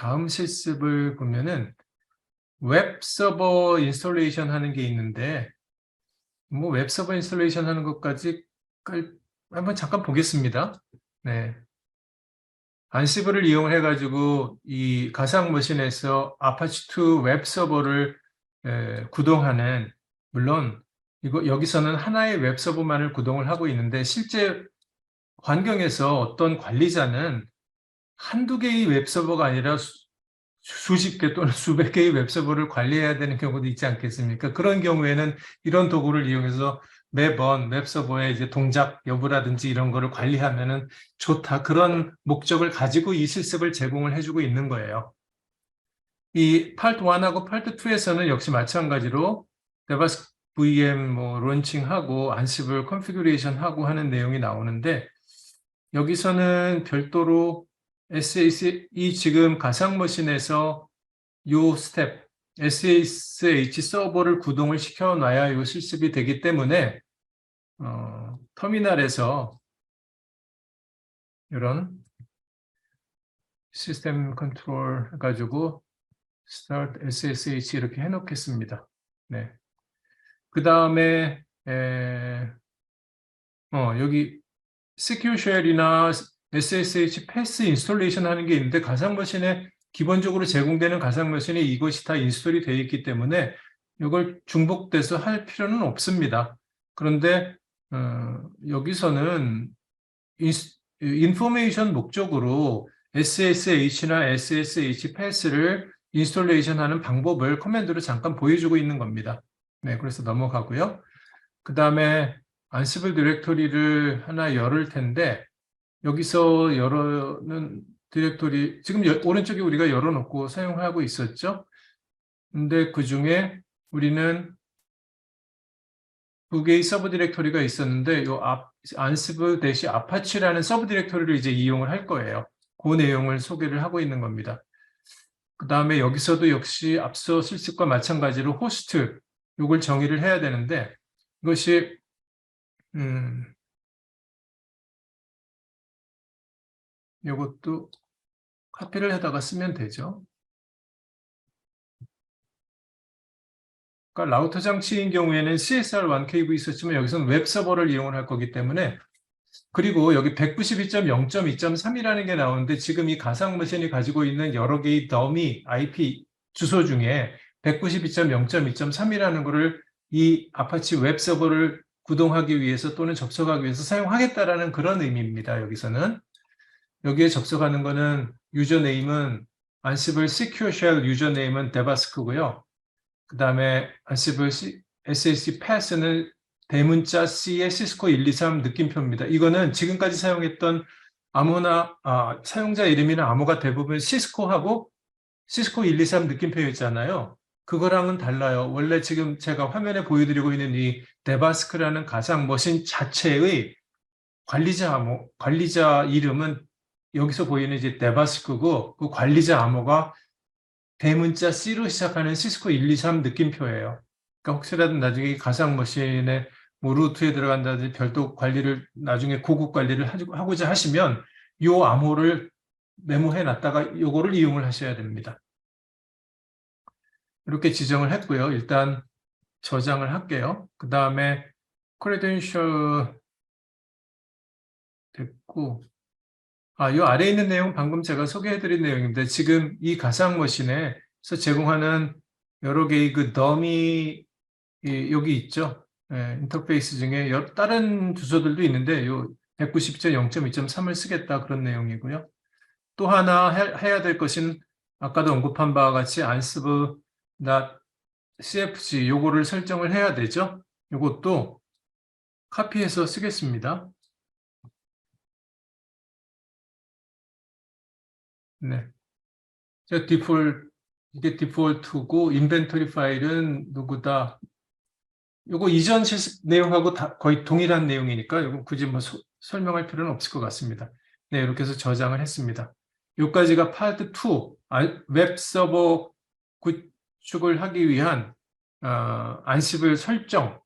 다음 실습을 보면은 웹 서버 인스톨레이션 하는 게 있는데, 뭐 웹 서버 인스톨레이션 하는 것까지 한번 잠깐 보겠습니다. 네. 안시블을 이용해 가지고 이 가상 머신에서 아파치2 웹 서버를 구동하는, 물론 여기서는 하나의 웹 서버만을 구동을 하고 있는데, 실제 환경에서 어떤 관리자는 한두 개의 웹 서버가 아니라 수십 개 또는 수백 개의 웹 서버를 관리해야 되는 경우도 있지 않겠습니까? 그런 경우에는 이런 도구를 이용해서 매번 웹 서버의 이제 동작 여부라든지 이런 거를 관리하면은 좋다. 그런 목적을 가지고 이 실습을 제공을 해주고 있는 거예요. 이 파트 1하고 파트 2에서는 역시 마찬가지로 데바스 VM 뭐 론칭하고 안시블 컨피규레이션 하고 하는 내용이 나오는데, 여기서는 별도로 이 지금 가상머신에서 요 스텝 SSH 서버를 구동을 시켜놔야 요 실습이 되기 때문에 터미널에서 이런 시스템 컨트롤 해가지고 start SSH 이렇게 해놓겠습니다. 네. 그 다음에 여기 Secure Shell이나 SSH 패스 인스톨레이션 하는 게 있는데, 가상머신에 기본적으로 제공되는 가상머신에 이것이 다 인스톨이 되어 있기 때문에 이걸 중복돼서 할 필요는 없습니다. 그런데 여기서는 인포메이션 목적으로 SSH나 SSH 패스를 인스톨레이션 하는 방법을 커맨드로 잠깐 보여주고 있는 겁니다. 네, 그래서 넘어가고요. 그 다음에 안시블 디렉토리를 하나 열을 텐데, 여기서 열어는 디렉토리, 지금 오른쪽에 우리가 열어놓고 사용하고 있었죠? 근데 그 중에 우리는 두 개의 서브 디렉토리가 있었는데, ansible-apache라는 서브 디렉토리를 이제 이용을 할 거예요. 그 내용을 소개를 하고 있는 겁니다. 그 다음에 여기서도 역시 앞서 실습과 마찬가지로 호스트, 이걸 정의를 해야 되는데, 이것이 이것도 카피를 해다가 쓰면 되죠. 그러니까 라우터 장치인 경우에는 CSR1 케이블이 있었지만 여기서는 웹 서버를 이용을 할 거기 때문에, 그리고 여기 192.0.2.3이라는 게 나오는데, 지금 이 가상 머신이 가지고 있는 여러 개의 더미 IP 주소 중에 192.0.2.3이라는 거를 이 아파치 웹 서버를 구동하기 위해서 또는 접속하기 위해서 사용하겠다라는 그런 의미입니다. 여기에 접속하는 거는 유저네임은 안시블 시큐어 쉘 유저네임은 데바스크고요. 그 다음에 안시블 SSH 패스는 대문자 C의 시스코 123 느낌표입니다. 이거는 지금까지 사용했던 아무나 사용자 이름이나 암호가 대부분 시스코하고 시스코 123 느낌표였잖아요. 그거랑은 달라요. 원래 지금 제가 화면에 보여드리고 있는 이 데바스크라는 가상 머신 자체의 관리자 이름은 여기서 보이는 이제 데바스크고, 그 관리자 암호가 대문자 C로 시작하는 시스코 123 느낌표예요. 그러니까 혹시라도 나중에 가상 머신에 뭐 루트에 들어간다든지 별도 관리를 나중에 고급 관리를 하고자 하시면 이 암호를 메모해 놨다가 요거를 이용을 하셔야 됩니다. 이렇게 지정을 했고요. 일단 저장을 할게요. 그 다음에 크레덴셜 됐고, 이 아래에 있는 내용 방금 제가 소개해드린 내용인데, 지금 이 가상머신에서 제공하는 여러 개의 그 더미, 여기 있죠. 인터페이스 중에 다른 주소들도 있는데, 요 192.0.2.3을 쓰겠다 그런 내용이고요. 또 하나 해야 될 것은 아까도 언급한 바와 같이 ansible.cfg 요거를 설정을 해야 되죠. 요것도 카피해서 쓰겠습니다. 네. 이게 디폴트고, 인벤토리 파일은 누구다. 요거 이전 내용하고 거의 동일한 내용이니까 이거 굳이 뭐 설명할 필요는 없을 것 같습니다. 네, 이렇게 해서 저장을 했습니다. 요까지가 파트 2, 웹 서버 구축을 하기 위한 안시블 설정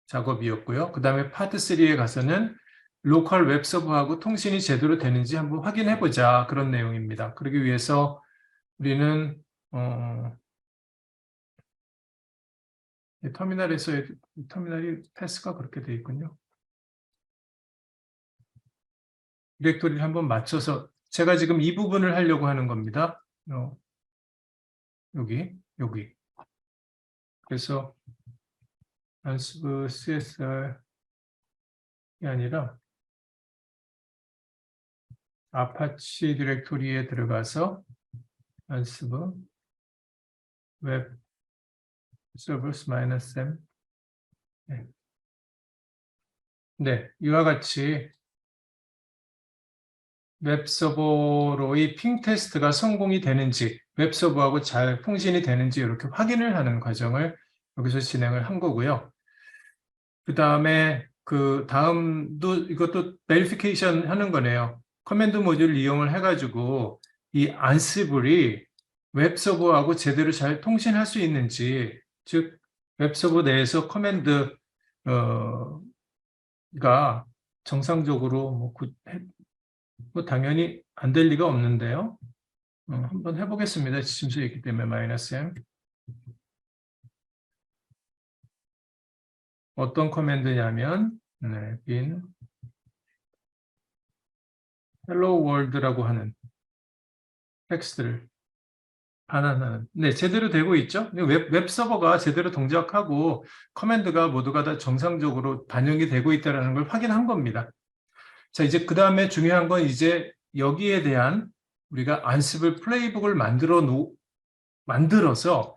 작업이었고요. 그 다음에 파트 3에 가서는 로컬 웹 서버하고 통신이 제대로 되는지 한번 확인해 보자, 그런 내용입니다. 그러기 위해서 우리는 터미널이 패스가 그렇게 되어 있군요. 디렉토리를 한번 맞춰서 제가 지금 이 부분을 하려고 하는 겁니다. 여기. 그래서 안시브 CSR이 아니라 아파치 디렉토리에 들어가서 안시브 웹 서버스 -m 네, 이와 같이 웹서버로의 핑 테스트가 성공이 되는지, 웹서버하고 잘 통신이 되는지 이렇게 확인을 하는 과정을 여기서 진행을 한 거고요. 그 다음에 이것도 베리피케이션 하는 거네요. 커맨드 모듈을 이용을 해가지고 이 안시블이 웹서버하고 제대로 잘 통신할 수 있는지, 즉 웹서버 내에서 커맨드가 정상적으로 뭐 당연히 안 될 리가 없는데요. 한번 해보겠습니다. 지침서에 있기 때문에 -m 어떤 커맨드냐면 bin hello world라고 하는 텍스트를 반환하는. 네, 제대로 되고 있죠. 웹서버가 제대로 동작하고 커맨드가 모두가 다 정상적으로 반영이 되고 있다는 걸 확인한 겁니다. 자, 이제 그 다음에 중요한 건 이제 여기에 대한 우리가 안시블 플레이북을 만들어서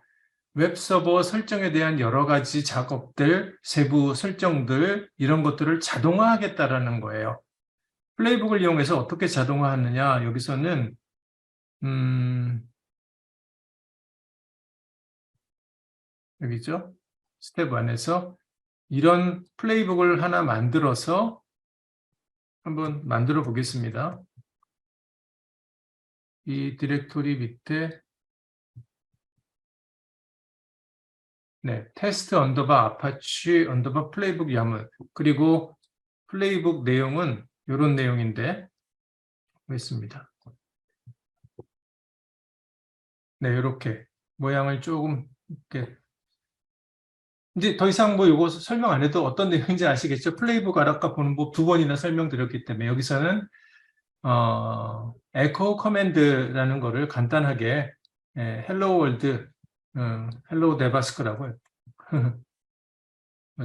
웹서버 설정에 대한 여러 가지 작업들, 세부 설정들 이런 것들을 자동화하겠다라는 거예요. 플레이북을 이용해서 어떻게 자동화하느냐? 여기서는 여기 있죠? 스텝 1에서 이런 플레이북을 하나 만들어서 한번 만들어 보겠습니다. 이 디렉토리 밑에 테스트 언더바 아파치 언더바 플레이북 야문 그리고 플레이북 내용은 이런 내용인데 있습니다. 네, 이렇게 모양을 조금 이렇게 이제 더 이상 뭐 이거 설명 안 해도 어떤 내용인지 아시겠죠? 플레이북 아까 보는 법 2번이나 설명드렸기 때문에 여기서는 에코 커맨드라는 거를 간단하게 헬로 월드, 헬로 네바스크라고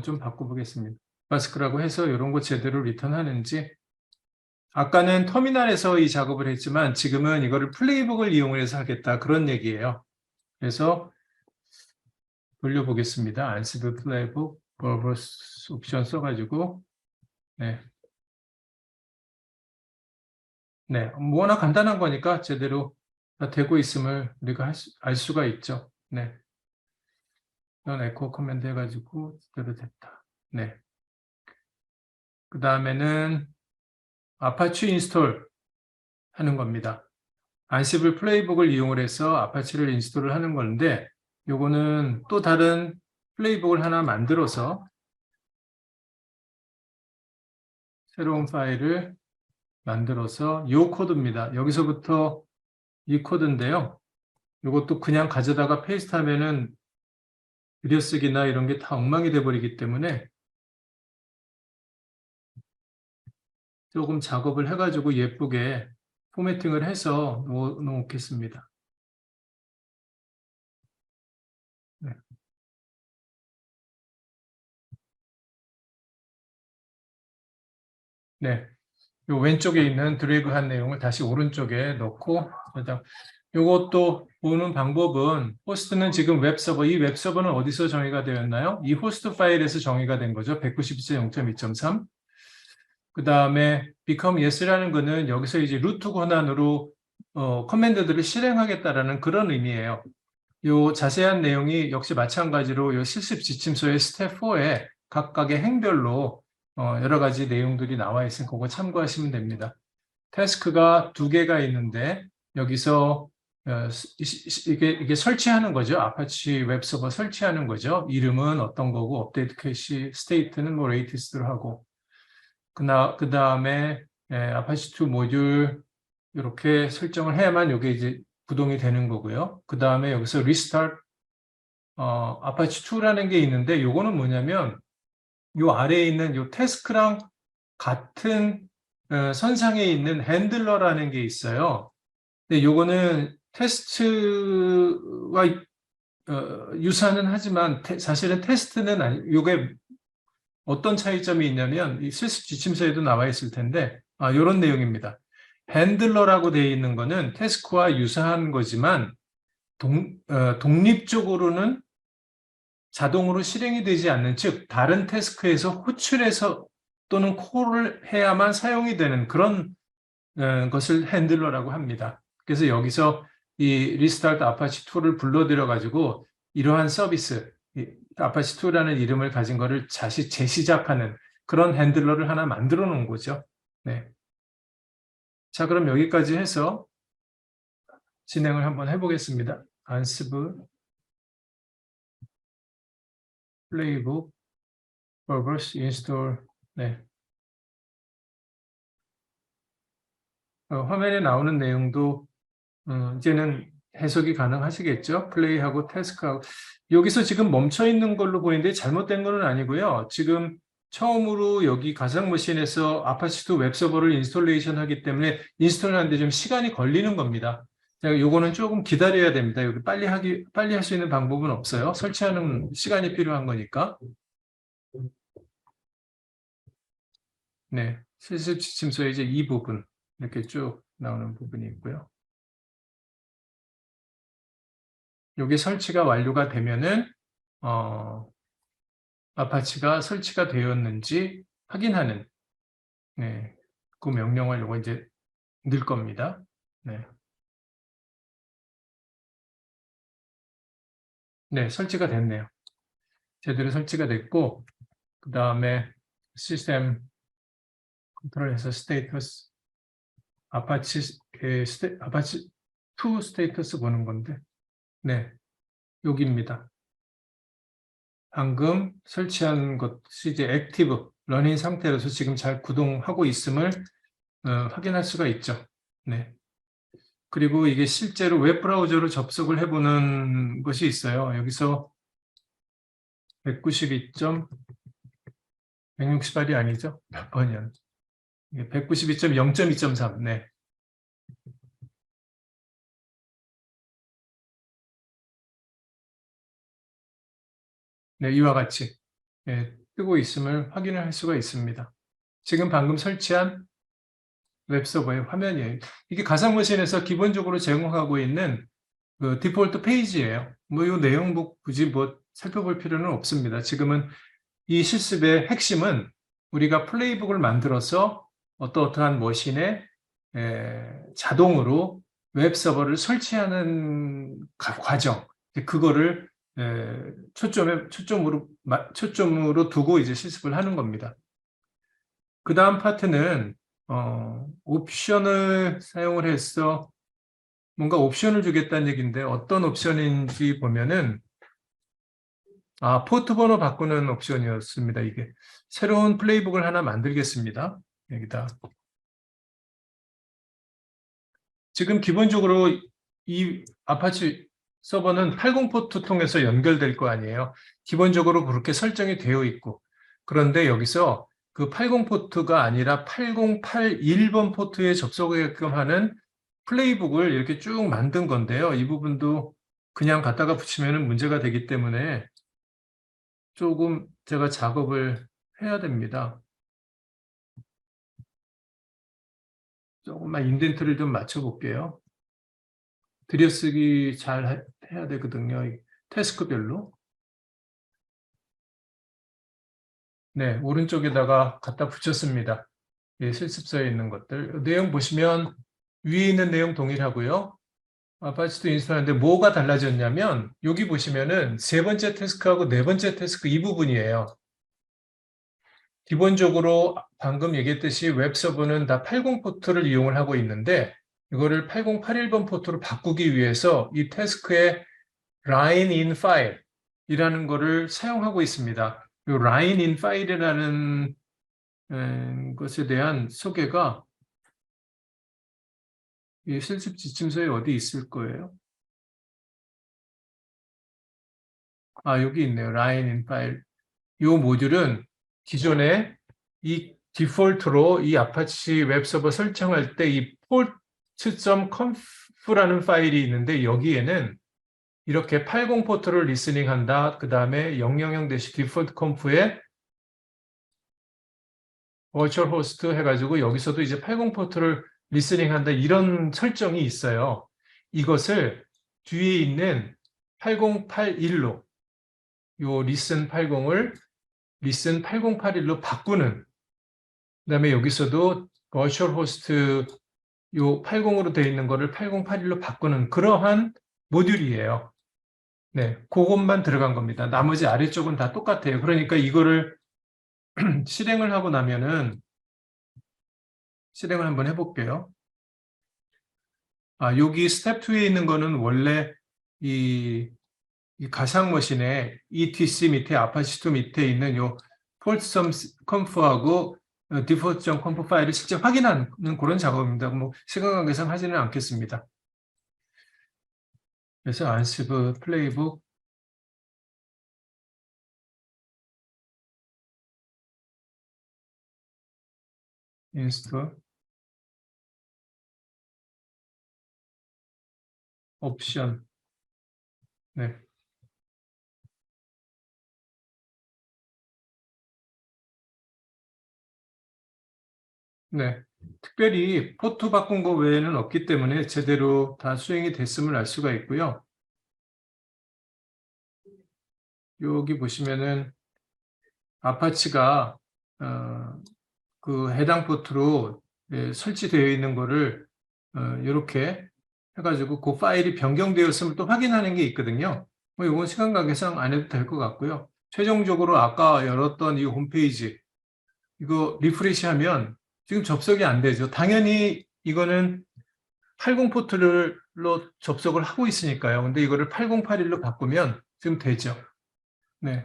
좀 바꿔보겠습니다. 바스크라고 해서 이런 거 제대로 리턴하는지 아까는 터미널에서 이 작업을 했지만 지금은 이거를 플레이북을 이용해서 하겠다 그런 얘기예요. 그래서 돌려보겠습니다. 안시블 플레이북 버버스 옵션 써가지고 뭐 워낙 간단한 거니까 제대로 다 되고 있음을 우리가 알 수가 있죠. 이건 에코 커맨드 해가지고 제대로 됐다. 그 다음에는 아파치 인스톨 하는 겁니다. 안시블 플레이북을 이용을 해서 아파치를 인스톨을 하는 건데 요거는 또 다른 플레이북을 하나 만들어서 새로운 파일을 만들어서 이 코드입니다. 여기서부터 이 코드인데요. 이것도 그냥 가져다가 페이스트하면은 들여쓰기나 이런 게 다 엉망이 돼버리기 때문에 조금 작업을 해가지고 예쁘게 포매팅을 해서 놓겠습니다. 요 왼쪽에 있는 드래그한 내용을 다시 오른쪽에 넣고 이것도 보는 방법은 호스트는 지금 웹서버, 이 웹서버는 어디서 정의가 되었나요? 이 호스트 파일에서 정의가 된 거죠. 192.0.2.3. 그 다음에 become yes라는 거는 여기서 이제 루트 권한으로 커맨드들을 실행하겠다라는 그런 의미예요. 요 자세한 내용이 역시 마찬가지로 요 실습 지침서의 스텝 4에 각각의 행별로 여러 가지 내용들이 나와 있으니 그거 참고하시면 됩니다. 태스크가 2개가 있는데 여기서 이게 설치하는 거죠. 아파치 웹서버 설치하는 거죠. 이름은 어떤 거고 업데이트 캐시 스테이트는 뭐 레이티스트로 하고 그 다음에 아파치 2 모듈 이렇게 설정을 해야만 이게 이제 구동이 되는 거고요. 그 다음에 여기서 restart 아파치 2라는 게 있는데 요거는 뭐냐면 요 아래에 있는 요 태스크랑 같은 선상에 있는 핸들러라는 게 있어요. 근데 요거는 테스트와 유사는 하지만 사실은 테스트는 아니, 요게 어떤 차이점이 있냐면 이 실습 지침서에도 나와 있을 텐데 요런 내용입니다. 핸들러라고 되어 있는 거는 태스크와 유사한 거지만 독립적으로는 자동으로 실행이 되지 않는, 즉 다른 태스크에서 호출해서 또는 콜을 해야만 사용이 되는 그런 것을 핸들러라고 합니다. 그래서 여기서 이 리스타트 아파치 2를 불러들여 가지고 이러한 서비스, 아파치 2라는 이름을 가진 거를 다시 재시작하는 그런 핸들러를 하나 만들어 놓은 거죠. 네. 자, 그럼 여기까지 해서 진행을 한번 해보겠습니다. 안시브 플레이북 버버스 인스톨. 네. 화면에 나오는 내용도 이제는 해석이 가능하시겠죠? 플레이하고 태스크하고. 여기서 지금 멈춰 있는 걸로 보이는데 잘못된 거는 아니고요. 지금 처음으로 여기 가상머신에서 아파치2 웹서버를 인스톨레이션 하기 때문에 인스톨 하는데 좀 시간이 걸리는 겁니다. 요거는 조금 기다려야 됩니다. 여기 빨리 할 수 있는 방법은 없어요. 설치하는 시간이 필요한 거니까. 네. 실습 지침서에 이제 이 부분, 이렇게 쭉 나오는 부분이 있고요. 여기 설치가 완료가 되면은, 아파치가 설치가 되었는지 확인하는, 네. 그 명령을 요거 이제 넣을 겁니다. 네. 네, 설치가 됐네요. 제대로 설치가 됐고, 그 다음에 시스템 컨트롤해서 스테이터스, 아파치 2 스테이터스 보는 건데, 네, 여기입니다. 방금 설치한 것이 이제 액티브, 러닝 상태로서 지금 잘 구동하고 있음을 확인할 수가 있죠. 네. 그리고 이게 실제로 웹브라우저로 접속을 해보는 것이 있어요. 여기서 192.168이 아니죠? 몇 번이야? 192.0.2.3. 네. 네, 이와 같이 뜨고 있음을 확인을 할 수가 있습니다. 지금 방금 설치한 웹서버의 화면이에요. 이게 가상머신에서 기본적으로 제공하고 있는 그 디폴트 페이지예요. 뭐 이 내용북 굳이 뭐 살펴볼 필요는 없습니다. 지금은 이 실습의 핵심은 우리가 플레이북을 만들어서 어떠한 머신에 자동으로 웹서버를 설치하는 과정, 그거를 초점으로 두고 이제 실습을 하는 겁니다. 그 다음 파트는 옵션을 사용을 해서 뭔가 옵션을 주겠다는 얘기인데 어떤 옵션인지 보면은 포트 번호 바꾸는 옵션이었습니다. 이게 새로운 플레이북을 하나 만들겠습니다. 여기다 지금 기본적으로 이 아파치 서버는 80 포트 통해서 연결될 거 아니에요. 기본적으로 그렇게 설정이 되어 있고, 그런데 여기서 그 80 포트가 아니라 8081번 포트에 접속하게끔 하는 플레이북을 이렇게 쭉 만든 건데요. 이 부분도 그냥 갖다가 붙이면 문제가 되기 때문에 조금 제가 작업을 해야 됩니다. 조금만 인덴트를 좀 맞춰 볼게요. 들여쓰기 잘 해야 되거든요. 태스크별로. 네, 오른쪽에다가 갖다 붙였습니다. 예, 실습서에 있는 것들. 내용 보시면 위에 있는 내용 동일하고요. 아파치도 인스톨하는데 뭐가 달라졌냐면 여기 보시면은 세 번째 태스크하고 네 번째 태스크 이 부분이에요. 기본적으로 방금 얘기했듯이 웹서버는 다 80 포트를 이용을 하고 있는데 이거를 8081번 포트로 바꾸기 위해서 이 태스크의 line in file 이라는 거를 사용하고 있습니다. 이 line in file이라는 것에 대한 소개가 이 실습 지침서에 어디 있을 거예요? 아, 여기 있네요. line in file. 이 모듈은 기존에 이 디폴트로 이 아파치 웹서버 설정할 때 이 port.conf라는 파일이 있는데 여기에는 이렇게 80 포트를 리스닝한다. 그 다음에 000-default conf에 virtual host 해가지고 여기서도 이제 80 포트를 리스닝한다. 이런 설정이 있어요. 이것을 뒤에 있는 8081로 요 listen 80을 listen 8081로 바꾸는, 그 다음에 여기서도 virtual host 요 80으로 되어 있는 거를 8081로 바꾸는 그러한 모듈이에요. 네, 그것만 들어간 겁니다. 나머지 아래쪽은 다 똑같아요. 그러니까 이거를 실행을 하고 나면은 실행을 한번 해볼게요. 아, 여기 스텝 2에 있는 거는 원래 이 가상 머신에 etc 밑에 아파치2 밑에 있는 요 port.conf하고 default.conf 파일을 실제 확인하는 그런 작업입니다. 뭐 시간 관계상 하지는 않겠습니다. 그래서 안시브 플레이북 인스톨 옵션. 네. 네. 특별히 포트 바꾼 거 외에는 없기 때문에 제대로 다 수행이 됐음을 알 수가 있고요. 여기 보시면은 아파치가 그 해당 포트로 설치되어 있는 거를 이렇게 해가지고 그 파일이 변경되었음을 또 확인하는 게 있거든요. 뭐 이건 시간 관계상 안 해도 될 것 같고요. 최종적으로 아까 열었던 이 홈페이지 이거 리프레시하면 지금 접속이 안 되죠. 당연히 이거는 80 포트로 접속을 하고 있으니까요. 근데 이거를 8081로 바꾸면 지금 되죠. 네.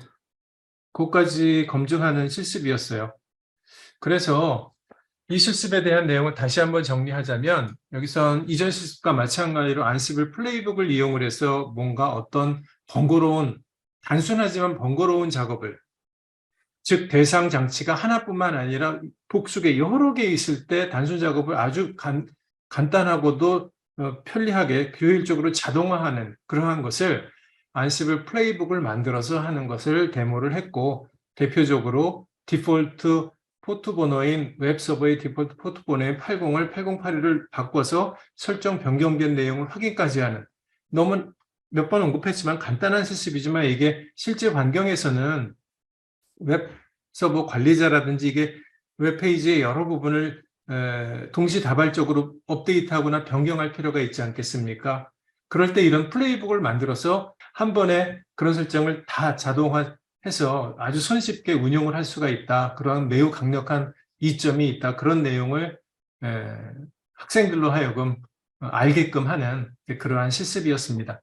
그것까지 검증하는 실습이었어요. 그래서 이 실습에 대한 내용을 다시 한번 정리하자면 여기선 이전 실습과 마찬가지로 안시블 플레이북을 이용을 해서 뭔가 어떤 번거로운, 단순하지만 번거로운 작업을, 즉 대상 장치가 하나뿐만 아니라 복수계 여러 개 있을 때 단순 작업을 아주 간단하고도 편리하게 효율적으로 자동화하는 그러한 것을 안시블 플레이북을 만들어서 하는 것을 데모를 했고, 대표적으로 디폴트 포트 번호인 웹서버의 디폴트 포트 번호인 80을 8081을 바꿔서 설정 변경된 내용을 확인까지 하는, 너무 몇 번 언급했지만 간단한 실습이지만 이게 실제 환경에서는 웹서버 관리자라든지 이게 웹페이지의 여러 부분을 동시다발적으로 업데이트하거나 변경할 필요가 있지 않겠습니까? 그럴 때 이런 플레이북을 만들어서 한 번에 그런 설정을 다 자동화해서 아주 손쉽게 운용을 할 수가 있다. 그런 매우 강력한 이점이 있다. 그런 내용을 학생들로 하여금 알게끔 하는 그러한 실습이었습니다.